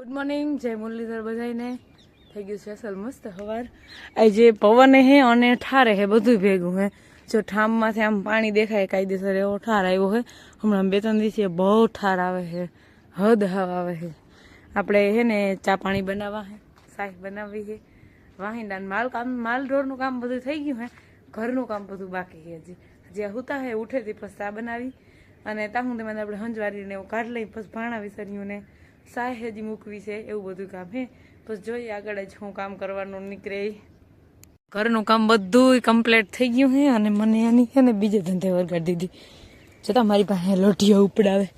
Good morning जय मुरलीधर बधाईने થઈ ગયું છે અસલ મસ્ત હવાર આજે પવન હે અને ઠારે હે બધું ભેગું હે જો ઠામમાંથી આમ પાણી દેખાય કાયદેસર એવો ઠાર આવ્યો હે હમણાં 2-3 દિવસથી બહુ ઠાર આવે હે હદ હવા આવે હે આપણે હે ને ચા પાણી બનાવવા હે સાય બનાવવી હે વાહિંદાન માલ ઢોરનું કામ બધું થઈ ગયું હે ઘરનું કામ બધું બાકી હે હજી હુતા હે ઉઠેથી પછી ચા બનાવી અને તાહું તેમાં આપણે હંજવારીને એવું કાઢ લઈ પછી ભાણા વિસર્યું ને સાય હજી મૂકવી છે એવું બધું કામ હે પછી જોઈએ આગળ જ હું કામ કરવાનું નીકળે ઘરનું કામ બધું કમ્પ્લીટ થઈ ગયું હે અને મને આની છે ને બીજે ધંધે વળગાડી દીધી છતાં મારી પાસે લોટીઓ ઉપડાવે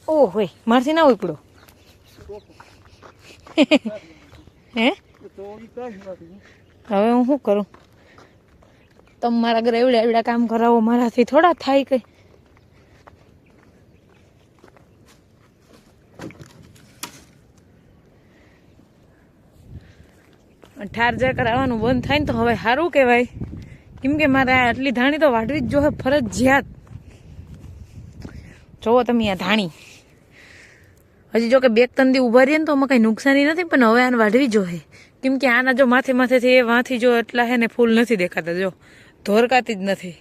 ઓ હોય મારથી ના ઉપડો હે હવે હું શું કરું તમે મારા ઘરે એવડા એવડા કામ કરાવો મારાથી થોડા થાય કઈ ઠારજા કરાવવાનું બંધ થાય ને તો હવે સારું કહેવાય કેમ કે મારે આટલી ધાણી તો વાઢવી જ જોહે ફરજિયાત જોવો તમે આ ધાણી હજી જો કે 2-3 દી ઉભા રહીએ ને તો આમાં કઈ નુકસાની નથી પણ હવે આને વાઢવી જોહે કેમ કે આના જો માથેથી એ વાંથી જો એટલા હે ને ફૂલ નથી દેખાતા જો ધોરકાતી જ નથી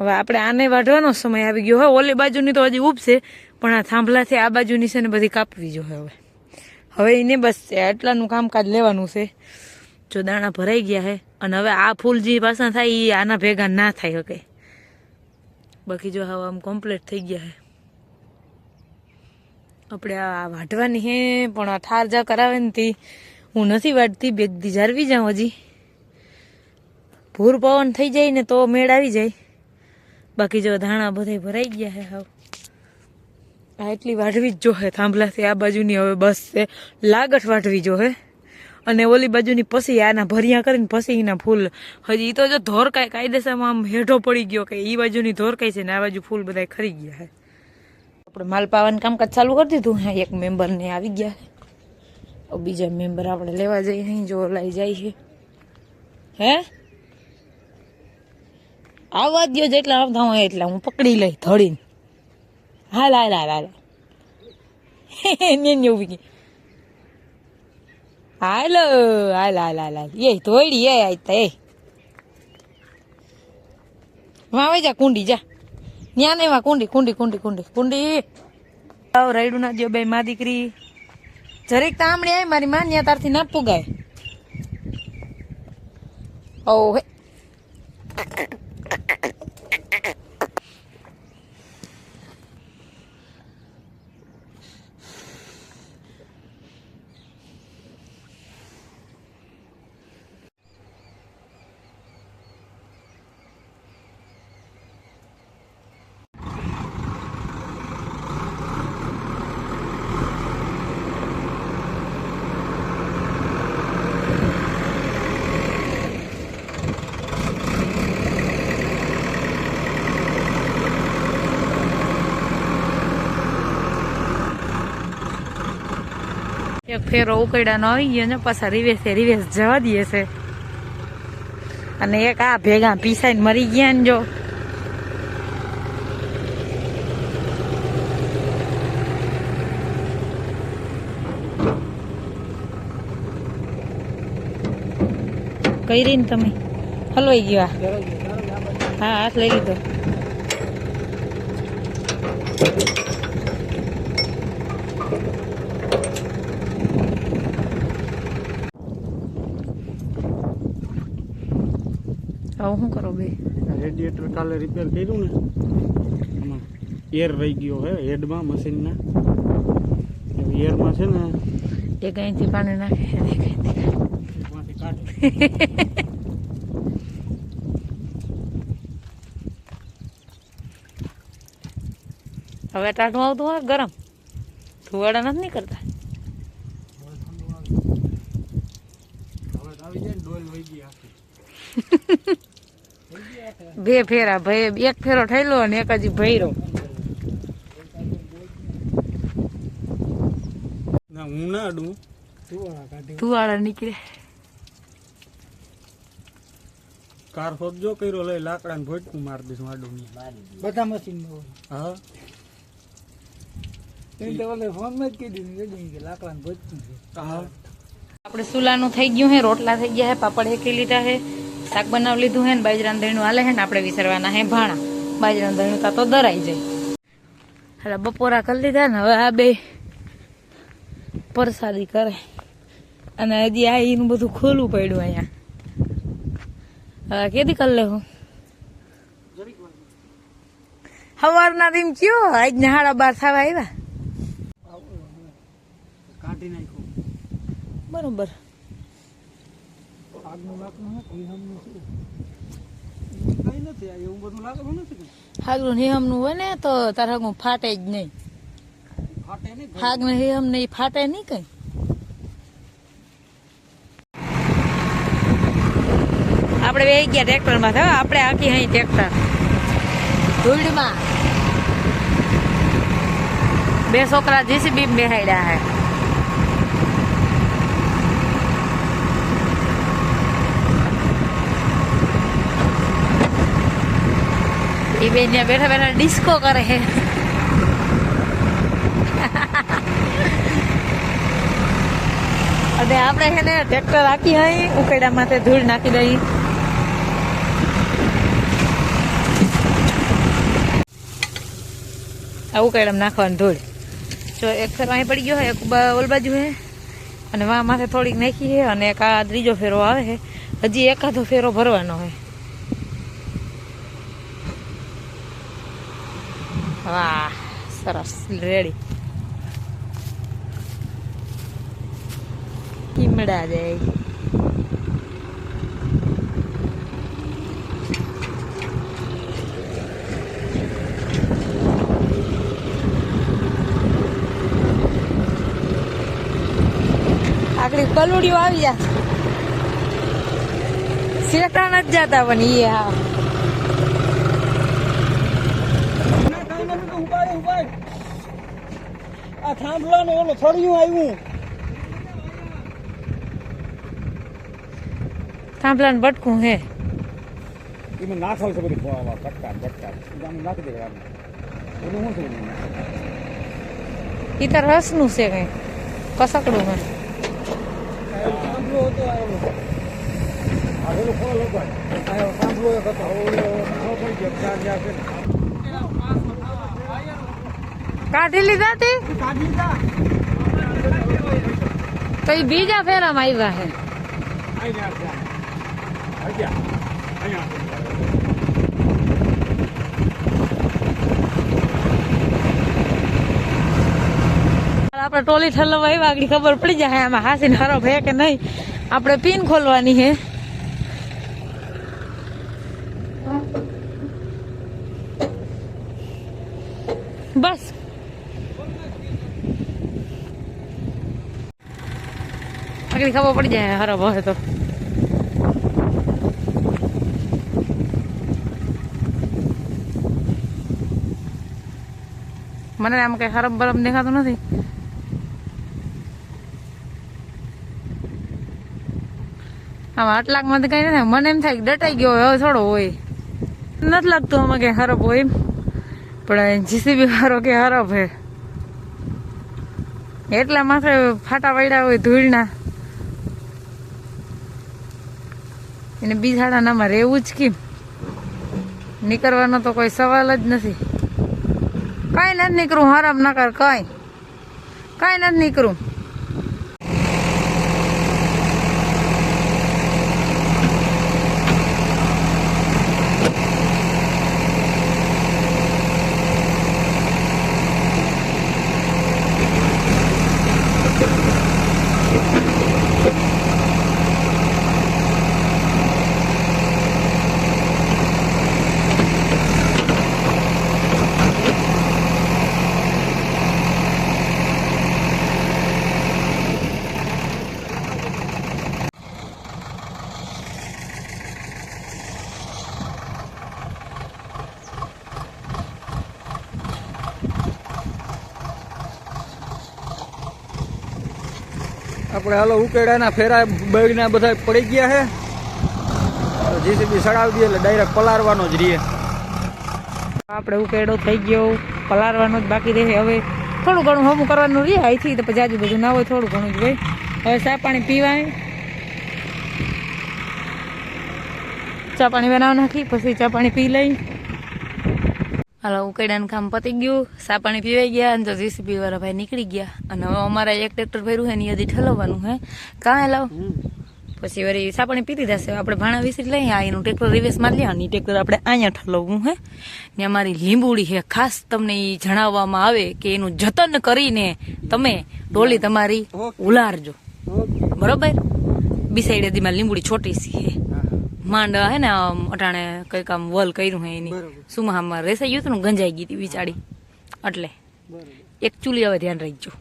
હવે આપણે આને વાઢવાનો સમય આવી ગયો હોય ઓલી બાજુની તો હજી ઉભશે પણ આ થાંભલાથી આ બાજુની છે ને બધી કાપવી જોઈએ હવે એને બસ એટલાનું કામકાજ લેવાનું છે જો દાણા ભરાઈ ગયા છે અને હવે આ ફૂલ જે પાછા થાય એ આના ભેગા ના થાય શકે બાકી જો હવે આમ કમ્પ્લીટ થઈ ગયા છે આપણે આ વાઢવાની હે પણ આ ઠાર જા કરાવે ને તી હું નથી વાઢતી બેગથી જાળવી જાઉં હજી ભૂર પવન થઈ જાય ને તો મેળ આવી જાય બાકી જો ધાણા બધા ભરાઈ ગયા છે હાવ આ એટલી વાઢવી જ જોહે થાંભલાથી આ બાજુની હવે બસ છે લાગઠ વાઢવી જોહે અને ઓલી બાજુની પછી આના ભરિયા કરીને પછી એના ફૂલ હજી તો જો ધોરકાય કાયદેસરમાં આમ હેઠો પડી ગયો કે એ બાજુની ધોરકાય છે ને આ બાજુ ફૂલ બધા ખરી ગયા છે આપણે માલ પાવાનું કામકાજ ચાલુ કરી દીધું હા એક મેમ્બરને આવી ગયા છે બીજા મેમ્બર આપણે લેવા જઈએ અહીં જો લઈ જાય છે હે આવવા દો જેટલા આવતા હોય એટલા હું પકડી લઈ ધડીને હાલ હાલ હાલ હાલ ઉભી ગઈ હાલ હાલ હાલ હાલ હાલ એ ધોઈડી એ આયતા એ વાવે જા કુંડી જા ન્યા ને કુંડી કુંડી કુંડી કુંડી કુંડી રાયડું ના દો બે માં દીકરી જરીક તામણી આવી મારી માં ન્યા તારથી ના પુગાય ઓ હે એક ફેરો ઉકળ્યાનો આવી ગયો ને પાછા રિવેસ જવા દે છે અને એક આ ભેગા પીસાઈને મરી ગયા ને જો કરી ને તમે હલવાઈ ગયો હા હાથ લઈ લીધો શું કરો બે રેડિએટર કાલે રિપેર કર્યું ને એમાં એર રહી ગયો હે હેડમાં મશીનના એરમાં છે ને એક અહીંથી પાણી નાખે એમાંથી કાઢે હવે ટાટું આવતું હોય ગરમ ધુવાડા નથી નહીં કરતા હવે આવી જાય ને ડોલ વહી ગયા બે ફેરા ભાઈ એક ફેરો ઠેલો અને એક હજી ભૈરો હું ના અડું તુવાળા નીકળે કાર સોજો કર્યો લઈ લાકડા ને ભોટકું મારી દઈશ માડું બધા મશીન હા ફોન માં જ કીધું કે લાકડા ને ભોજતું છે. હા આપણે સુલાનું થઈ ગયું હે, રોટલા થઈ ગયા હે, પાપડ હેકી લીધા હે, શાક બનાવી લીધું હે ને બાજરાનું દહીણું હાલે હે ને આપણે વિસરવાના હે ભાણા. બાજરાનું દહીણું તા તો દરાઈ જાય. હાલા બપોરા કરી લીધા ને હવે આ બે પરસાદી કરે અને હજી આ એનું બધું ખોલવું પડ્યું અહીંયા. હવે કેદી કરી લેવું સવારના રીમ કયો આજ ને 12:30 થવા આવ્યા. કાઢી નાખ્યું બરોબર આગનું લાકડું નથી હમનું શું કઈ નથી આ એવું બધું લાકડું નથી કઈ. હાગનું હિહમનું હોય ને તો તાર હાગનું ફાટે જ નહીં. ફાટે નહીં હાગ ને હિહમ ને ઈ ફાટે નહીં કઈ. આપણે બે ગયા ટ્રેક્ટર માં થવા આપણે આખી અહીં ટ્રેક્ટર ધૂળમાં બે છોકરા જીસીબી બેહાડ્યા હે. એ બે ત્યાં બેઠા બેઠા ડિસ્કો કરે છે. અને આપણે છે ને ટ્રેક્ટર રાખી અહીં ઉકેડા માથે ધૂળ નાખી દઈ. આ ઉકેડામાં નાખવાની ધૂળ જો એક ફેરો અહીં પડી ગયો એક ઓલ બાજુ હે અને વા માથે થોડીક નાખી છે અને એક આ ત્રીજો ફેરો આવે છે. હજી એકાદો ફેરો ભરવાનો હોય. વાહ સરસ રેડી કીમડા જાય. આગળ કલુડીઓ આવી જા શેઠા નથી જતા પણ ઈ હા આ થાંભલા નો ઓલો થળિયું આવ્યું થાંભલાનું બટકું હે. એમાં નાખલ છે બધી કટકા નાખી દેવાનું એનું શું થયું ઈ તો રસનું છે કઈ કસકડું હે. થાંભલો હતો આવ્યો આગળ ફોન હતો આવ્યો થાંભલો એક હતો ઓલો થઈ ગયો ચાર જ્યાં છે કાઢી લીધા તે કાઢી જા તો ઈ બીજા ફેરામાં આવ્યા હે. આપણે ટોલી ઠલવા આવ્યા આગળ ખબર પડી જાય આમાં હાસી હરફ હે કે નહીં. આપણે પિન ખોલવાની હે. બસ આગળ ખબર પડી જાય હરફ હે તો. મને આમ કઈ હરફ બરફ દેખાતું નથી. આમાં આટલાક માંથી કઈ નથી. મને એમ થાય કે ડટાઈ ગયો હોય હવે થોડો હોય નથી લાગતું આમાં કઈ હરફ હોય એમ. પણ જીસીબી વાળો કે હરફ હે એટલા માથે ફાટા પડ્યા હોય ધૂળના એને બીજાડાનામાં રહેવું જ કેમ. નીકળવાનો તો કોઈ સવાલ જ નથી. કઈ નથી નીકળું હરફ ના કર કઈ નથી નીકળું. આપણે હાલો ઉકેડાના ફેરા બગના બધા પડી ગયા છે. જીસીબી સડાવી દઈએ એટલે ડાયરેક્ટ પલારવાનો જ રહીએ. આપણે ઉકેડો થઈ ગયો, પલારવાનો જ બાકી રહે. હવે થોડું ઘણું હમું કરવાનું રહે અહીંથી, તો પછી આજુ બધું ના હોય, થોડું ઘણું જ હોય. હવે ચા પાણી પીવાય, ચા પાણી બનાવી નાખી, પછી ચા પાણી પી લઈ. હાલો, ઉકેડાનું કામ પતી ગયું, ચા પાણી પીવાઈ ગયા, અને તો જીસીબી વાળા ભાઈ નીકળી ગયા. અને હવે અમારે એક ટ્રેક્ટર ભર્યું છે ને, હજી ઠલવવાનું હે. કાં હેલાવ પછી વળી ચા પાણી પી દીધા છે. આપણે ભાણા વિસરી લઈએ, આ એનું ટ્રેક્ટર રિવેસ મારી લે, અને ટ્રેક્ટર આપણે અહીંયા ઠલવવું હે. ને અમારી લીંબુડી છે, ખાસ તમને એ જણાવવામાં આવે કે એનું જતન કરીને તમે ડોલી તમારી ઉલારજો, બરોબર. બિસાઈડે દીમાં લીંબુડી છોટી છે, માંડ હે ને અટાણે કઈક આમ વલ કર્યું હે એની સુમામાં રેસાઈ ગયું હતું ને, ગંજાઈ ગઈ હતી બિચારી, એટલે એક ચૂલી હવે ધ્યાન રાખજો.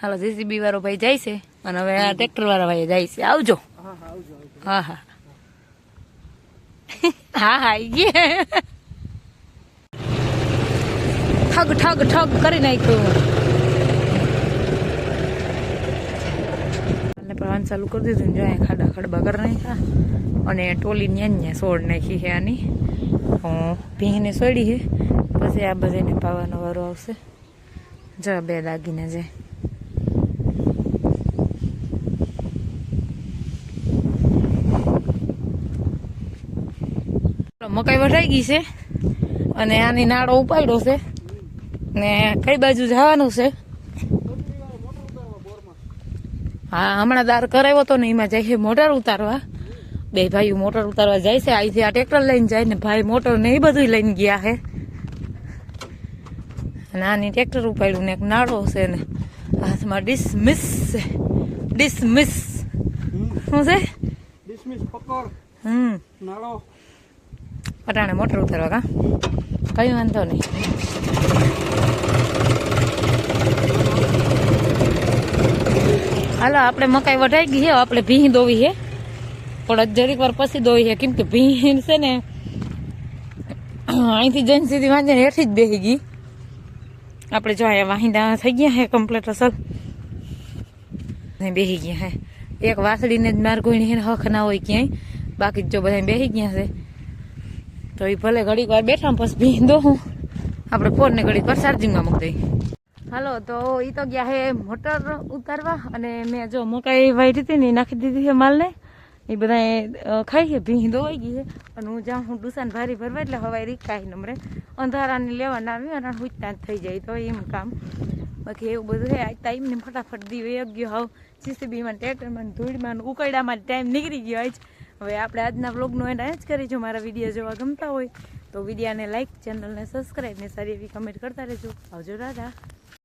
હાલો, જીસીબી વાળો ભાઈ જાય છે, અને હવે આ ટ્રેક્ટર વાળા ભાઈ જાય છે. આવજો. હા હા હા હા ગયા ઠગ ઠગ ઠગ કરી નાખ્યું. પ્રવાન ચાલુ કરી દીધું, જો અહીંયા ખાડા ખડબા કરી નાખ્યા, અને ટોલી ન્યા સોડ નાખી છે આની. ભીંને સોડી છે, પછી આ બધાને પાવાનો વારો આવશે. જો બે દાગીને જાય. મકાઈ વઢાઈ ગઈ છે, અને આની નાળો ઉપાડ્યો છે, ને કઈ બાજુ જવાનું છે? હા, હમણાં દાર કરાવ્યો તો ને, એમાં જાય છે મોટર ઉતારવા. બે ભાઈઓ મોટર ઉતારવા જાય છે. અહીંથી આ ટ્રેક્ટર લઈને જાય ને ભાઈ મોટર ને એ બધું લઈને ગયા છે. અને આની ટ્રેક્ટર ઉપાડ્યું ને એક નાળો છે, ને હાથમાં ડિસમિસ છે. ડિસમિસ શું છે? ડિસમિસ પકડ નાળો. અટાણે મોટર ઉતારવા કા કઈ વાંધો નહીં. હાલો, આપણે મકાઈ વઢાઈ ગઈ છે, આપણે ભીં દોવી છે, પણ જરીક વાર પછી દોવી છે, કેમ કે ભીં છે ને અહીંથી જઈને સીધી વાંચે હેઠી જ બેસી ગઈ. આપણે જો અહીંયા વાહિંદા થઈ ગયા હે કમ્પ્લીટ અસલ બેસી ગયા હે. એક વાસળીને જ માર કોઈ હક ના હોય ક્યાંય, બાકી જો બધા બેસી ગયા છે. તો એ ભલે ઘડીક વાર બેઠા પછી ભીં દોહું, આપણે ફોનને ઘડીક વાર ચાર્જિંગમાં મૂકી દઈએ. હાલો, તો એ તો ગયા હે મોટર ઉતારવા, અને મેં જો મકાઈ વાળી હતી ને એ નાખી દીધી છે માલને. એ બધા ખાઈ છે, ભીં દોવાઈ ગઈ છે. અને હું જ્યાં હું ડુસાને ભારી ભરવા, એટલે હવાઈ રીકાઈ નમરે અંધારાને લેવાના આવી, અને હુચતા થઈ જાય, તો એમ કામ. બાકી એવું બધું છે. આજ ટાઈમને ફટાફટ દીવે ગયો. હાવ જીસીબીમાં, ટ્રેક્ટરમાં, ધૂળમાં, ઉકળામાં ટાઈમ નીકળી ગયો આજ. હવે આપણે આજના વ્લોગનો એન્ડ જ કરીજો. મારા વિડીયો જોવા ગમતા હોય તો વિડીયોને લાઈક, ચેનલને સબસ્ક્રાઈબ ને સારી એવી કમેન્ટ કરતા રહેજો. આવજો દાદા.